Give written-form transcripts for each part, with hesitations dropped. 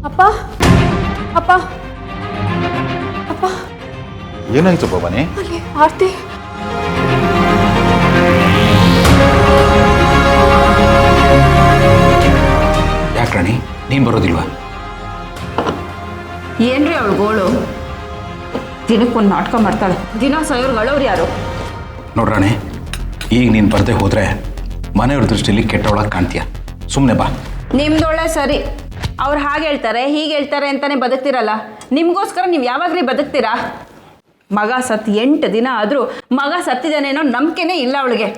ಅಪ್ಪ ಅಪ್ಪ ಅಪ್ಪ ಏನಾಯ್ತು ಭವಾನಿ? ಅಲ್ಲಿ ಆರ್ತಿ ಯಾಕ್ರಾಣಿ ನೀನು ಬರೋದಿಲ್ವಾ? ಏನ್ರಿ ಅವಳು ಗೋಳು? ದಿನಕ್ಕೊಂದು ನಾಟಕ ಮಾಡ್ತಾಳೆ. ದಿನ ಸಾಯೋರ್ಗಳವ್ರು ಯಾರು? ನೋಡ್ರಾಣಿ, ಈಗ ನೀನು ಬರದೆ ಹೋದರೆ ಮನೆಯವ್ರ ದೃಷ್ಟಿಯಲ್ಲಿ ಕೆಟ್ಟವಳಾಗಿ ಕಾಣ್ತೀಯ. ಸುಮ್ಮನೆ ಬಾ. ನಿಮ್ದೊಳ್ಳೆ ಸರಿ. ಅವ್ರು ಹಾಗೆ ಹೇಳ್ತಾರೆ ಹೀಗೆ ಹೇಳ್ತಾರೆ ಅಂತಾನೆ ಬದುಕ್ತಿರಲ್ಲ. ನಿಮಗೋಸ್ಕರ ನೀವು ಯಾವಾಗ್ಲೂ ಬದುಕ್ತೀರಾ? ಮಗ ಸತ್ತು 8 ದಿನ ಆದರೂ ಮಗ ಸತ್ತಿದ್ದಾನೇನೋ ನಂಬಿಕೆನೇ ಇಲ್ಲ ಅವಳಿಗೆ.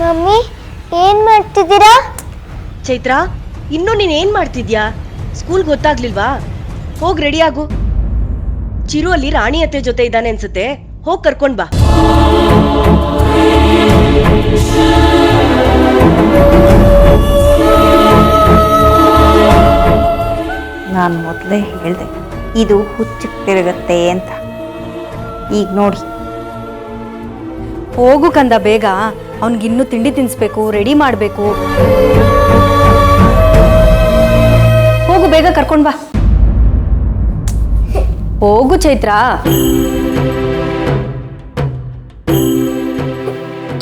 ಮಮ್ಮಿ ಏನ್ ಮಾಡ್ತಿದ್ದೀರಾ? ಚೈತ್ರ, ಇನ್ನೂ ನೀನ್ ಏನ್ ಮಾಡ್ತಿದ್ಯಾ? ಸ್ಕೂಲ್ ಗೊತ್ತಾಗ್ಲಿಲ್ವಾ? ಹೋಗ್ ರೆಡಿ ಆಗು. ಚಿರು ಅಲ್ಲಿ ರಾಣಿ ಅತ್ತೆ ಜೊತೆ ಇದ್ದಾನೆ ಅನ್ಸುತ್ತೆ, ಹೋಗ್ ಕರ್ಕೊಂಡ್ ಬಾ. ನಾನು ಮೊದಲೇ ಹೇಳಿದೆ ಇದು ಹುಚ್ಚಕ್ಕೆ ತಿರುಗತ್ತೆ ಅಂತ. ಈಗ ನೋಡಿ. ಹೋಗು ಕಂದ, ಬೇಗ. ಅವನಿಗಿನ್ನೂ ತಿಂಡಿ ತಿನ್ನಿಸ್ಬೇಕು, ರೆಡಿ ಮಾಡಬೇಕು. ಹೋಗು, ಬೇಗ ಕರ್ಕೊಂಡು ಬಾ. ಹೋಗು ಚೈತ್ರ.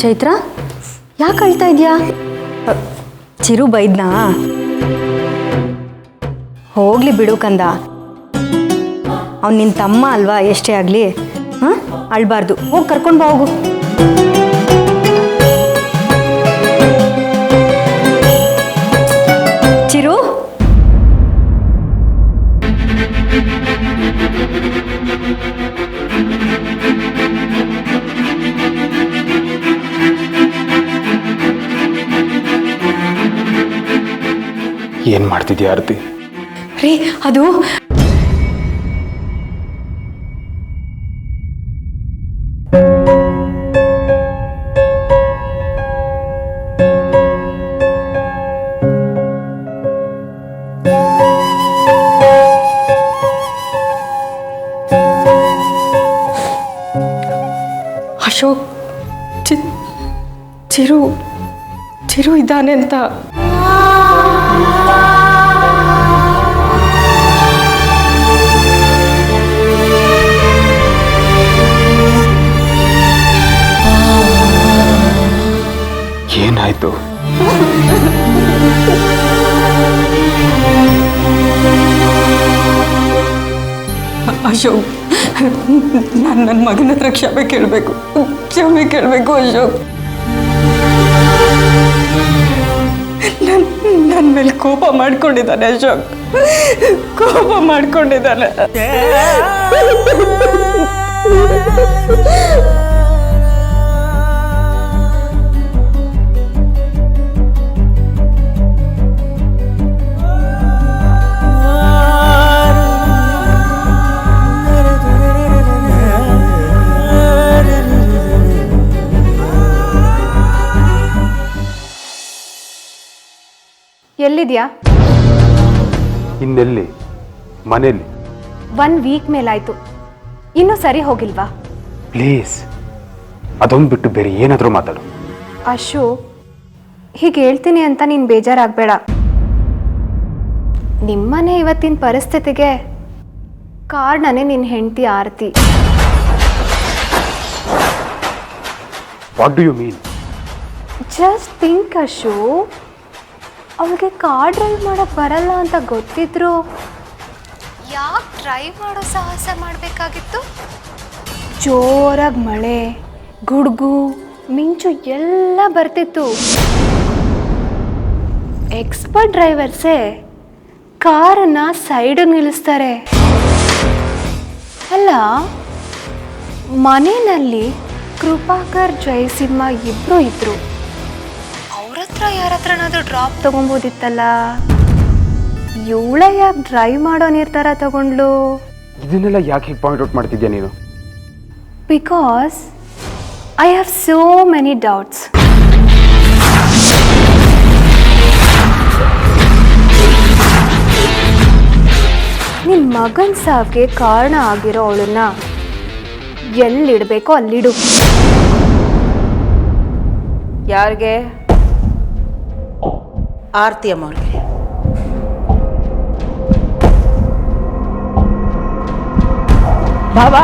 ಚೈತ್ರ, ಯಾಕೆ ಅಳ್ತಾ ಇದೆಯಾ? ಚಿರು ಬೈದ್ನಾ? ಹೋಗ್ಲಿ ಬಿಡು ಕಂದ, ಅವ್ನು ನಿನ್ನ ತಮ್ಮ ಅಲ್ವಾ, ಎಷ್ಟೇ ಆಗಲಿ. ಹಾಂ, ಅಳ್ಬಾರ್ದು. ಹೋಗಿ ಕರ್ಕೊಂಡು ಬಾ, ಹೋಗು. ಚಿರು, ಏನ್ ಮಾಡ್ತಿದ್ಯಾ ಆರತಿ? ರೀ, ಅದು ಅಶೋಕ್ ಚಿರು ಇದ್ದಾನೆ ಅಂತ. ಏನಾಯ್ತು? ಅಶೋಕ್, ನಾನು ನನ್ನ ಮಗನ ಹತ್ರ ಕ್ಷಮೆ ಕೇಳಬೇಕು ಅಶೋಕ್. ನನ್ನ ಮೇಲೆ ಕೋಪ ಮಾಡ್ಕೊಂಡಿದ್ದಾನೆ ಅಶೋಕ್, ಕೋಪ ಮಾಡ್ಕೊಂಡಿದ್ದಾನೆ. ಎಲ್ಲಿದ್ಯಾ? ಇನ್ನೆಲ್ಲಿ? ಮನೇಲಿ. 1 ವೀಕ್ ಮೇಲಾಯ್ತು, ಇನ್ನೂ ಸರಿ ಹೋಗಿಲ್ವಾ? ಪ್ಲೀಸ್, ಅದೊಂದು ಬಿಟ್ಟು ಬೇರೆ ಏನಾದರೂ ಮಾತಾಡು. ಅಶು, ಹೀಗೆ ಹೇಳ್ತೀನಿ ಅಂತ ನೀನು ಬೇಜಾರಾಗಬೇಡ. ನಿಮ್ಮನೆ ಇವತ್ತಿನ ಪರಿಸ್ಥಿತಿಗೆ ಕಾರಣನೇ ನಿನ್ನ ಹೆಂಡತಿ Aarti. What do you mean? Just think Ashu, ಅವಳಿಗೆ ಕಾರ್ ಡ್ರೈವ್ ಮಾಡೋಕ್ಕೆ ಬರಲ್ಲ ಅಂತ ಗೊತ್ತಿದ್ರು ಯಾಕೆ ಡ್ರೈವ್ ಮಾಡೋ ಸಾಹಸ ಮಾಡಬೇಕಾಗಿತ್ತು? ಜೋರಾಗಿ ಮಳೆ, ಗುಡುಗು, ಮಿಂಚು ಎಲ್ಲ ಬರ್ತಿತ್ತು. ಎಕ್ಸ್ಪರ್ಟ್ ಡ್ರೈವರ್ಸೇ ಕಾರನ್ನು ಸೈಡಿಗೆ ನಿಲ್ಲಿಸ್ತಾರೆ. ಅಲ್ಲ, ಮನೆಯಲ್ಲಿ ಕೃಪಾಕರ್ ಜಯಸಿಂಹ ಇಬ್ಬರು ಇದ್ರು. ಅವ್ರ ಹತ್ರ ಯಾರ ಹತ್ರನಾದ್ರೂ ಡ್ರಾಪ್ ತಗೊಬೋದಿತ್ತಲ್ಲ. ಇವಳೆ ಯಾಕೆ ಡ್ರೈವ್ ಮಾಡೋ ನೀರ್ ಥರ ತಗೊಂಡ್ಲು? ಇದನ್ನೆಲ್ಲ ಯಾಕೆ ಹೀಗೆ ಪಾಯಿಂಟ್ ಔಟ್ ಮಾಡ್ತಿದ್ಯಾ ನೀನು? Because I have so many doubts. ನಿನ್ನ ಮಗನ ಸಾವಿಗೆ ಕಾರಣ ಆಗಿರೋ ಅವಳನ್ನ ಎಲ್ಲಿಡಬೇಕೋ ಅಲ್ಲಿಡು. ಯಾರಿಗೆ? ಆರತಿ ಅಮ್ಮವ್ರಿಗೆ. ಬಾಬಾ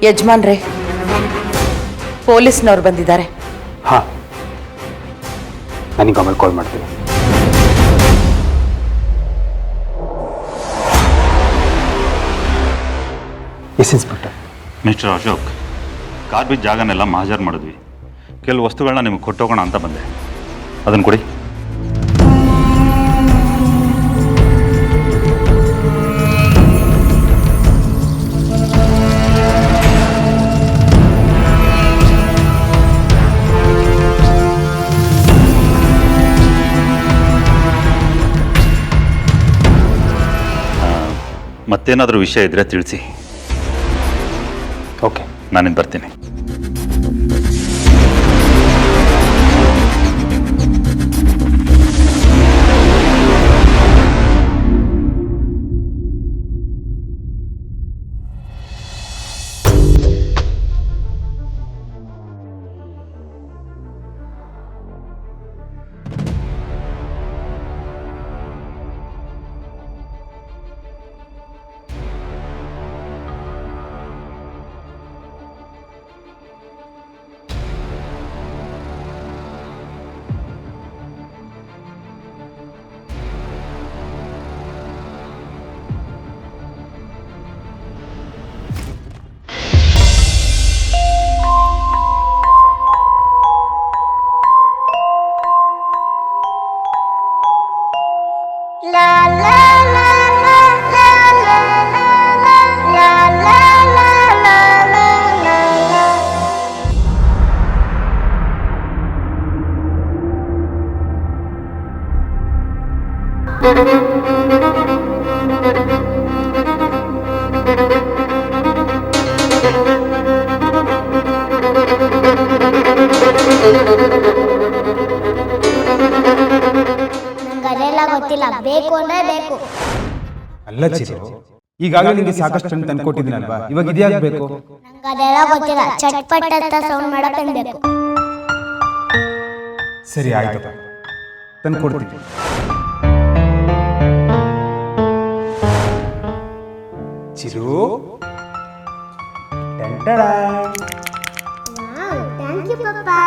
ಯಜಮಾನ್ರೆ, ಪೊಲೀಸ್ನವ್ರು ಬಂದಿದ್ದಾರೆ. ಹಾಂ, ನನಗೆ ಆಮೇಲೆ ಕಾಲ್ ಮಾಡ್ತೀನಿ. S inspector. Mister Ashok, car ಬಿದ್ದ ಜಾಗನೆಲ್ಲ ಮಹಾಜರ್ ಮಾಡಿದ್ವಿ. ಕೆಲವು ವಸ್ತುಗಳನ್ನ ನಿಮಗೆ ಕೊಟ್ಟೋಗೋಣ ಅಂತ ಬಂದೆ. ಅದನ್ನು ಕೊಡಿ. ಮತ್ತೇನಾದರೂ ವಿಷಯ ಇದ್ದರೆ ತಿಳಿಸಿ. ಓಕೆ, ನಾನಿನ್ನು ಬರ್ತೀನಿ. ನಂಗದೆಲ್ಲ ಗೊತ್ತಿಲ್ಲ, ಬೇಕು ಅಂದ್ರೆ ಬೇಕು. ಅಲ್ಲ ಚಿರು, ಈಗಾಗಲೇ ನಿಮಗೆ ಸಾಕಷ್ಟು ಹಣ್ಣು ತಂದ್ಕೊಟ್ಟಿದ್ದೀನಲ್ವಾ, ಇವಾಗ ಇದ್ಯಾಕೆ ಬೇಕು? ನಂಗದೆಲ್ಲ ಗೊತ್ತಿಲ್ಲ, ಚಟ್ಪಟ್ ಅಂತ ಸೌಂಡ್ ಮಾಡೋ ಪೆನ್ ಬೇಕು. ಸರಿ ಆಯ್ತು, ತಂದು ಕೊಡ್ತೀನಿ. ಚಿರು, ಥ್ಯಾಂಕ್ ಯು ಪಪ್ಪಾ.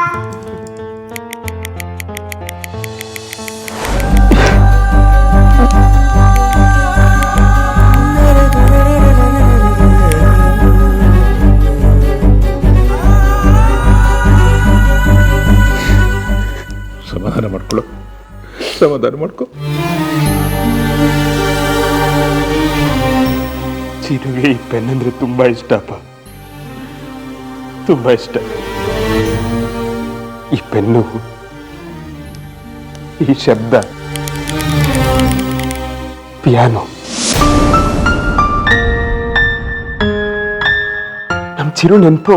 ಸಮಾಧಾನ ಮಾಡ್ಕೊಳ್ಳೋ, ಸಮಾಧಾನ ಮಾಡ್ಕೊ. ಚಿರುಗೆ ಈ ಪೆನ್ ಅಂದ್ರೆ ತುಂಬಾ ಇಷ್ಟಪ್ಪ, ತುಂಬಾ ಇಷ್ಟ. ಈ ಪೆನ್ನು, ಈ ಶಬ್ದ, ಪಿಯಾನೋ, ನಮ್ ಚಿರು ನೆನಪು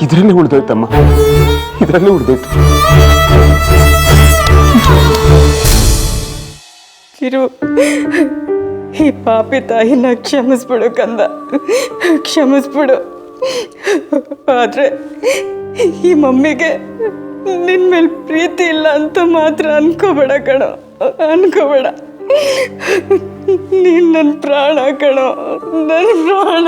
ಇದ್ರಲ್ಲೇ ಉಳ್ದೋಯ್ತಮ್ಮ, ಇದ್ರಲ್ಲೇ ಉಳ್ದೋಯ್ತು. ಚಿರು, ಈ ಪಾಪಿ ತಾಯಿನ ಕ್ಷಮಿಸ್ಬಿಡು ಕಂದ, ಕ್ಷಮಿಸ್ಬಿಡು. ಆದರೆ ಈ ಮಮ್ಮಿಗೆ ನಿನ್ನ ಮೇಲೆ ಪ್ರೀತಿ ಇಲ್ಲ ಅಂತ ಮಾತ್ರ ಅನ್ಕೋಬೇಡ ಕಣೋ, ಅನ್ಕೋಬೇಡ. ನೀನು ನನ್ನ ಪ್ರಾಣ ಕಣೋ, ನನ್ನ ಪ್ರಾಣ.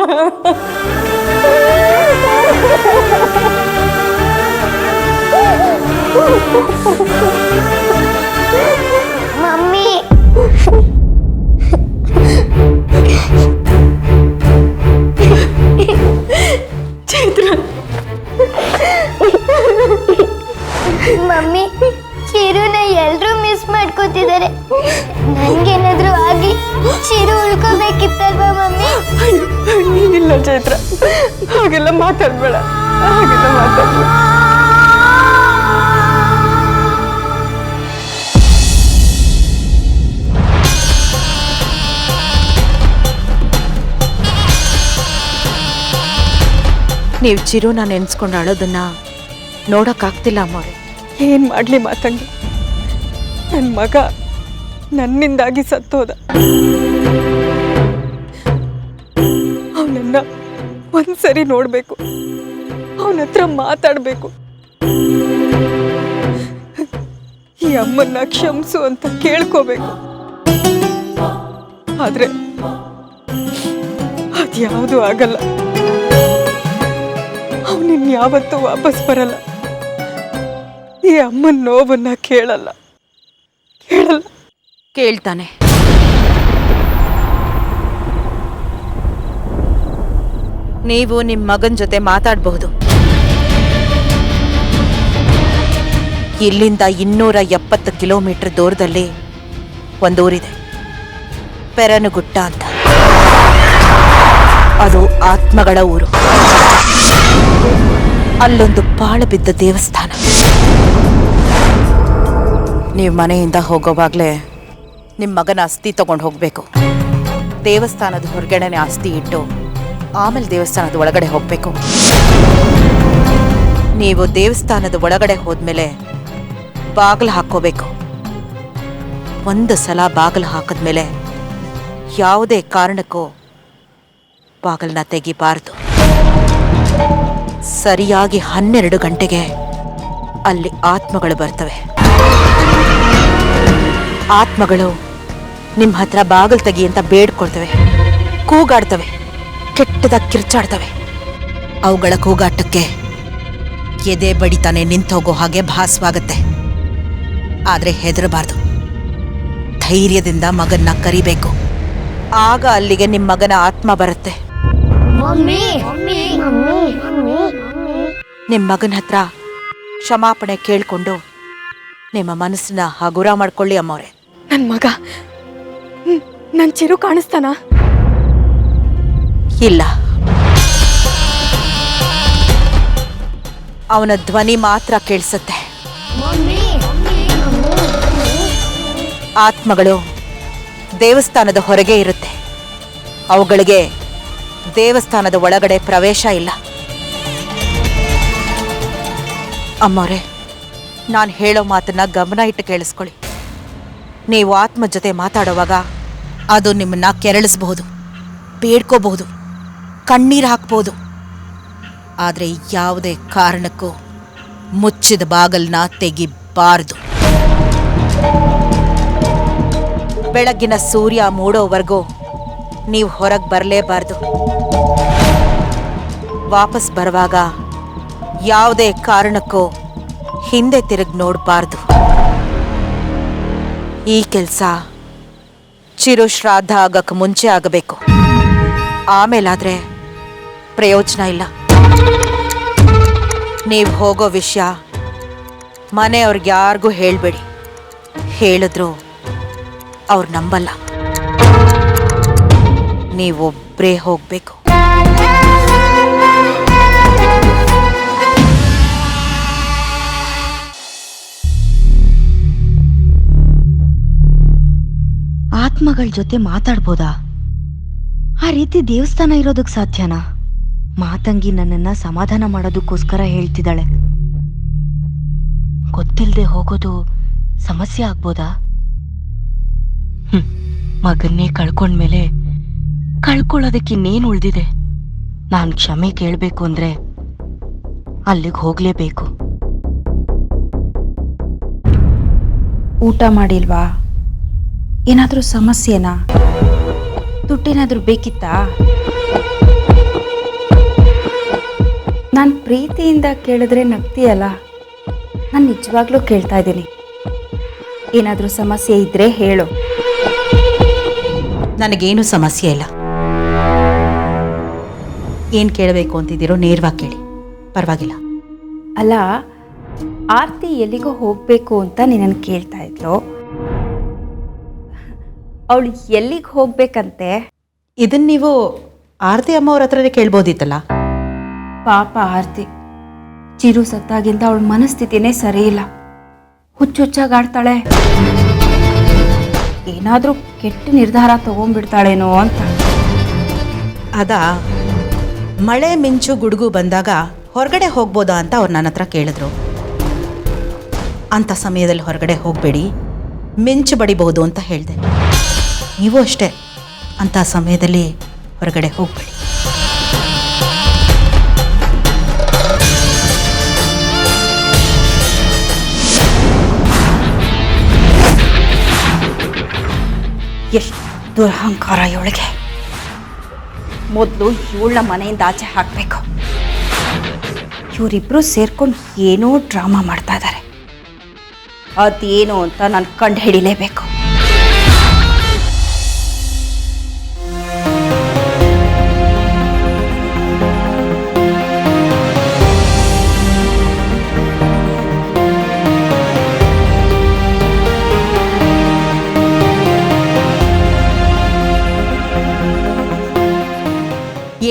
ಮಮ್ಮಿ, ಚೈತ್ರ, ಮಮ್ಮಿ, ಚಿರುನ ಎಲ್ರೂ ಮಿಸ್ ಮಾಡ್ಕೋತಿದ್ದಾರೆ. ನನ್ಗೇನಾದ್ರೂ ಉಳ್ಕೋಬೇಕಿತ್ತಲ್ವಾ ಮಮ್ಮಿ? ಇಲ್ಲ ಚೈತ್ರ, ಹಾಗೆಲ್ಲ ಮಾತಾಡ್ಬೇಡ, ಹಾಗೆಲ್ಲ ಮಾತಾಡ್ಬೇಡ. ನೀವು ಚಿರುನ ನೆನ್ಸ್ಕೊಂಡು ಅಳೋದನ್ನ ನೋಡೋಕ್ಕಾಗ್ತಿಲ್ಲ ಅಮ್ಮವ್ರೆ. ಏನ್ ಮಾಡ್ಲಿ ಮಾತಂಗಿ, ನನ್ನ ಮಗ ನನ್ನಿಂದಾಗಿ ಸತ್ತೋದ. ಅವನನ್ನ ಒಂದ್ಸರಿ ನೋಡ್ಬೇಕು, ಅವನ ಹತ್ರ ಮಾತಾಡ್ಬೇಕು, ಈ ಅಮ್ಮನ್ನ ಕ್ಷಮಿಸು ಅಂತ ಕೇಳ್ಕೋಬೇಕು. ಆದ್ರೆ ಅದ್ಯಾವುದು ಆಗಲ್ಲ. ಅವನಿನ್ಯಾವತ್ತೂ ವಾಪಸ್ ಬರಲ್ಲ. ಈ ಅಮ್ಮನ ನೋವನ್ನ ಕೇಳಲ್ಲ. ಕೇಳ್ತಾನೆ. ನೀವು ನಿಮ್ಮ ಮಗನ ಜೊತೆ ಮಾತಾಡಬಹುದು. ಇಲ್ಲಿಂದ 270 ಕಿಲೋಮೀಟರ್ ದೂರದಲ್ಲಿ ಒಂದೂರಿದೆ, ಪೆರನುಗುಟ್ಟ ಅಂತ. ಅದು ಆತ್ಮಗಳ ಊರು. ಅಲ್ಲೊಂದು ಪಾಳು ಬಿದ್ದ ದೇವಸ್ಥಾನ. ನೀವು ಮನೆಯಿಂದ ಹೋಗೋವಾಗಲೇ ನಿಮ್ಮ ಮಗನ ಅಸ್ಥಿ ತಗೊಂಡು ಹೋಗಬೇಕು. ದೇವಸ್ಥಾನದ ಹೊರಗಡೆನೆ ಅಸ್ಥಿ ಇಟ್ಟು ಆಮೇಲೆ ದೇವಸ್ಥಾನದ ಒಳಗಡೆ ಹೋಗಬೇಕು. ನೀವು ದೇವಸ್ಥಾನದ ಒಳಗಡೆ ಹೋದ್ಮೇಲೆ ಬಾಗಿಲು ಹಾಕ್ಕೋಬೇಕು. ಒಂದು ಸಲ ಬಾಗಿಲು ಹಾಕಿದ್ಮೇಲೆ ಯಾವುದೇ ಕಾರಣಕ್ಕೂ ಬಾಗಿಲನ್ನ ತೆಗಿಬಾರ್ದು. ಸರಿಯಾಗಿ 12 ಗಂಟೆಗೆ ಅಲ್ಲಿ ಆತ್ಮಗಳು ಬರ್ತವೆ. ಆತ್ಮಗಳು ನಿಮ್ಮ ಹತ್ರ ಬಾಗಿಲು ತೆಗಿ ಅಂತ ಬೇಡ್ಕೊಳ್ತವೆ, ಕೂಗಾಡ್ತವೆ, ಕೆಟ್ಟದಾಗಿ ಕಿರ್ಚಾಡ್ತವೆ. ಅವುಗಳ ಕೂಗಾಟಕ್ಕೆ ಎದೆ ಬಡಿತಾನೆ ನಿಂತೋಗೋ ಹಾಗೆ ಭಾಸವಾಗತ್ತೆ. ಆದರೆ ಹೆದರಬಾರ್ದು, ಧೈರ್ಯದಿಂದ ಮಗನ್ನ ಕರಿಬೇಕು. ಆಗ ಅಲ್ಲಿಗೆ ನಿಮ್ಮ ಮಗನ ಆತ್ಮ ಬರುತ್ತೆ. ನಿಮ್ಮ ಮಗನ ಹತ್ರ ಕ್ಷಮಾಪಣೆ ಕೇಳಿಕೊಂಡು ನಿಮ್ಮ ಮನಸ್ಸನ್ನ ಹಗುರ ಮಾಡ್ಕೊಳ್ಳಿ ಅಮ್ಮವ್ರೆ. ನನ್ನ ಮಗ ನನ್ನ ಚಿರು ಕಾಣಿಸ್ತಾನ? ಇಲ್ಲ, ಅವನ ಧ್ವನಿ ಮಾತ್ರ ಕೇಳಿಸುತ್ತೆ. ಆತ್ಮಗಳು ದೇವಸ್ಥಾನದ ಹೊರಗೆ ಇರುತ್ತೆ. ಅವುಗಳಿಗೆ ದೇವಸ್ಥಾನದ ಒಳಗಡೆ ಪ್ರವೇಶ ಇಲ್ಲ. ಅಮ್ಮವ್ರೆ, ನಾನು ಹೇಳೋ ಮಾತನ್ನ ಗಮನ ಇಟ್ಟು ಕೇಳಿಸ್ಕೊಳ್ಳಿ. ನೀವು ಆತ್ಮ ಜೊತೆ ಮಾತಾಡುವಾಗ ಅದು ನಿಮ್ಮನ್ನ ಕೆರಳಿಸಬಹುದು, ಬೇಡ್ಕೋಬಹುದು, ಕಣ್ಣೀರು ಹಾಕ್ಬೋದು. ಆದರೆ ಯಾವುದೇ ಕಾರಣಕ್ಕೂ ಮುಚ್ಚಿದ ಬಾಗಲನ್ನ ತೆಗಿಬಾರ್ದು. ಬೆಳಗ್ಗಿನ ಸೂರ್ಯ ಮೂಡೋವರೆಗೂ ನೀವು ಹೊರಗೆ ಬರಲೇಬಾರ್ದು. ವಾಪಸ್ ಬರುವಾಗ ಯಾವುದೇ ಕಾರಣಕ್ಕೂ ಹಿಂದೆ ತಿರುಗಿ ನೋಡಬಾರ್ದು. ಈ ಕೆಲಸ ಚಿರು ಶ್ರಾದ್ದ ಆಗಕ್ಕೆ ಮುಂಚೆ ಆಗಬೇಕು. ಆಮೇಲಾದ್ರೆ ಪ್ರಯೋಜನ ಇಲ್ಲ. ನೀವು ಹೋಗೋ ವಿಷಯ ಮನೆಯವ್ರಿಗೆ ಯಾರಿಗೂ ಹೇಳಬೇಡಿ. ಹೇಳಿದ್ರು ಅವ್ರು ನಂಬಲ್ಲ. ನೀವೊಬ್ಬರೇ ಹೋಗಬೇಕು. ಆತ್ಮಗಳ ಜೊತೆ ಮಾತಾಡ್ಬೋದಾ? ಆ ರೀತಿ ದೇವಸ್ಥಾನ ಇರೋದಕ್ಕೆ ಸಾಧ್ಯನಾ? ಮಾತಂಗಿ ನನ್ನನ್ನ ಸಮಾಧಾನ ಮಾಡೋದಕ್ಕೋಸ್ಕರ ಹೇಳ್ತಿದ್ದಾಳೆ. ಗೊತ್ತಿಲ್ಲದೆ ಹೋಗೋದು ಸಮಸ್ಯೆ ಆಗ್ಬೋದಾ? ಮಗನ್ನೇ ಕಳ್ಕೊಂಡ್ಮೇಲೆ ಕಳ್ಕೊಳ್ಳೋದಕ್ಕೆ ಇನ್ನೇನು ಉಳಿದಿದೆ? ನಾನು ಕ್ಷಮೆ ಕೇಳಬೇಕು ಅಂದ್ರೆ ಅಲ್ಲಿಗೆ ಹೋಗ್ಲೇಬೇಕು. ಊಟ ಮಾಡಿಲ್ವಾ? ಏನಾದರೂ ಸಮಸ್ಯೆನಾ? ದುಡ್ಡೇನಾದರೂ ಬೇಕಿತ್ತಾ? ನಾನು ಪ್ರೀತಿಯಿಂದ ಕೇಳಿದ್ರೆ ನಗ್ತೀಯಲ್ಲ, ನಾನು ನಿಜವಾಗ್ಲೂ ಕೇಳ್ತಾ ಇದ್ದೀನಿ. ಏನಾದರೂ ಸಮಸ್ಯೆ ಇದ್ರೆ ಹೇಳು. ನನಗೇನು ಸಮಸ್ಯೆ ಇಲ್ಲ. ಏನು ಕೇಳಬೇಕು ಅಂತಿದ್ದೀರೋ ನೇರವಾಗಿ ಕೇಳಿ, ಪರವಾಗಿಲ್ಲ. ಅಲ್ಲ, ಆರ್ತಿ ಎಲ್ಲಿಗೋ ಹೋಗಬೇಕು ಅಂತ ನಿನ್ನನ್ನು ಕೇಳ್ತಾ ಇದ್ಲು. ಅವಳು ಎಲ್ಲಿಗೆ ಹೋಗ್ಬೇಕಂತೆ? ಇದನ್ನ ನೀವು ಆರತಿ ಅಮ್ಮವ್ರ ಹತ್ರನೇ ಕೇಳ್ಬೋದಿತ್ತಲ್ಲ. ಪಾಪ ಆರ್ತಿ, ಚಿರು ಸತ್ತಾಗಿಂದ ಅವಳ ಮನಸ್ಥಿತಿನೇ ಸರಿ ಇಲ್ಲ. ಹುಚ್ಚುಚ್ಚಾಗಾಡ್ತಾಳೆ. ಏನಾದರೂ ಕೆಟ್ಟ ನಿರ್ಧಾರ ತಗೊಂಡ್ಬಿಡ್ತಾಳೇನೋ ಅಂತ. ಅದಾ, ಮಳೆ ಮಿಂಚು ಗುಡುಗು ಬಂದಾಗ ಹೊರಗಡೆ ಹೋಗ್ಬೋದಾ ಅಂತ ಅವ್ರು ನನ್ನ ಹತ್ರ ಕೇಳಿದ್ರು. ಅಂಥ ಸಮಯದಲ್ಲಿ ಹೊರಗಡೆ ಹೋಗಬೇಡಿ, ಮಿಂಚು ಬಡಿಬಹುದು ಅಂತ ಹೇಳಿದೆ. ನೀವು ಅಷ್ಟೇ, ಅಂಥ ಸಮಯದಲ್ಲಿ ಹೊರಗಡೆ ಹೋಗಬೇಡಿ. ಎಷ್ಟು ದುರಹಂಕಾರ ಇವಳಿಗೆ. ಮೊದಲು ಇವಳ ಮನೆಯಿಂದ ಆಚೆ ಹಾಕಬೇಕು. ಇವರಿಬ್ಬರು ಸೇರ್ಕೊಂಡು ಏನೋ ಡ್ರಾಮಾ ಮಾಡ್ತಾ ಇದ್ದಾರೆ. ಅದೇನು ಅಂತ ನಾನು ಕಂಡು ಹಿಡಿಲೇಬೇಕು.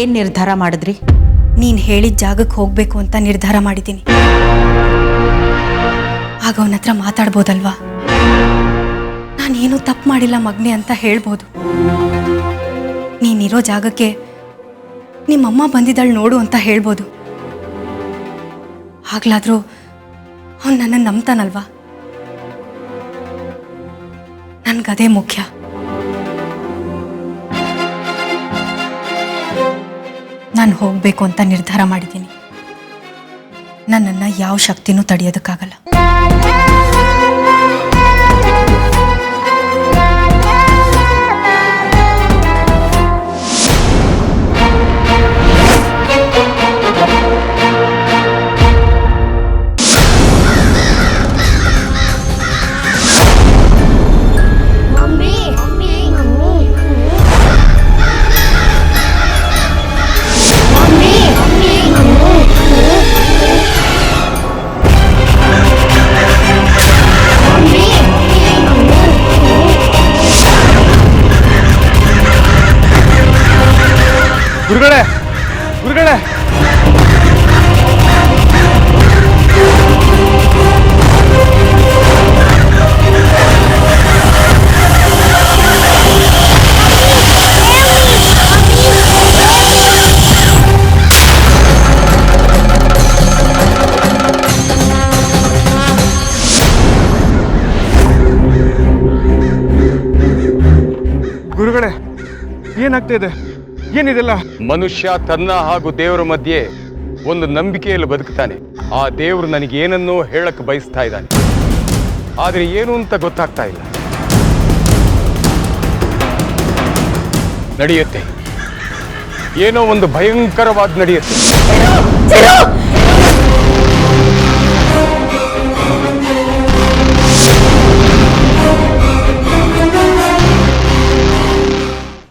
ಏನು ನಿರ್ಧಾರ ಮಾಡಿದ್ರಿ? ನೀನು ಹೇಳಿದ ಜಾಗಕ್ಕೆ ಹೋಗಬೇಕು ಅಂತ ನಿರ್ಧಾರ ಮಾಡಿದ್ದೀನಿ. ಆಗ ಅವನ ಹತ್ರ ಮಾತಾಡ್ಬೋದಲ್ವಾ? ನಾನೇನು ತಪ್ಪು ಮಾಡಿಲ್ಲ ಮಗ್ನೆ ಅಂತ ಹೇಳ್ಬೋದು. ನೀನಿರೋ ಜಾಗಕ್ಕೆ ನಿಮ್ಮಮ್ಮ ಬಂದಿದ್ದಾಳೆ ನೋಡು ಅಂತ ಹೇಳ್ಬೋದು. ಆಗ್ಲಾದರೂ ಅವನು ನನ್ನನ್ನು ನಂಬ್ತಾನಲ್ವಾ? ನನಗದೇ ಮುಖ್ಯ. ನಾನು ಹೋಗಬೇಕು ಅಂತ ನಿರ್ಧಾರ ಮಾಡಿದ್ದೀನಿ. ನನ್ನನ್ನು ಯಾವ ಶಕ್ತಿನೂ ತಡೆಯೋದಕ್ಕಾಗಲ್ಲ. ಗುರುಗಳೇ, ಗುರುಗಳೇ, ಗುರುಗಳೇ, ಏನಾಗ್ತಾ ಇದೆ? ಏನಿದೆಲ್ಲ? ಮನುಷ್ಯ ತನ್ನ ಹಾಗೂ ದೇವರ ಮಧ್ಯೆ ಒಂದು ನಂಬಿಕೆಯಲ್ಲಿ ಬದುಕ್ತಾನೆ. ಆ ದೇವರು ನನಗೆ ಏನನ್ನೋ ಹೇಳಕ್ಕೆ ಬಯಸ್ತಾ ಇದ್ದಾನೆ, ಆದರೆ ಏನು ಅಂತ ಗೊತ್ತಾಗ್ತಾ ಇಲ್ಲ. ನಡೆಯುತ್ತೆ, ಏನೋ ಒಂದು ಭಯಂಕರವಾದ ನಡೆಯುತ್ತೆ.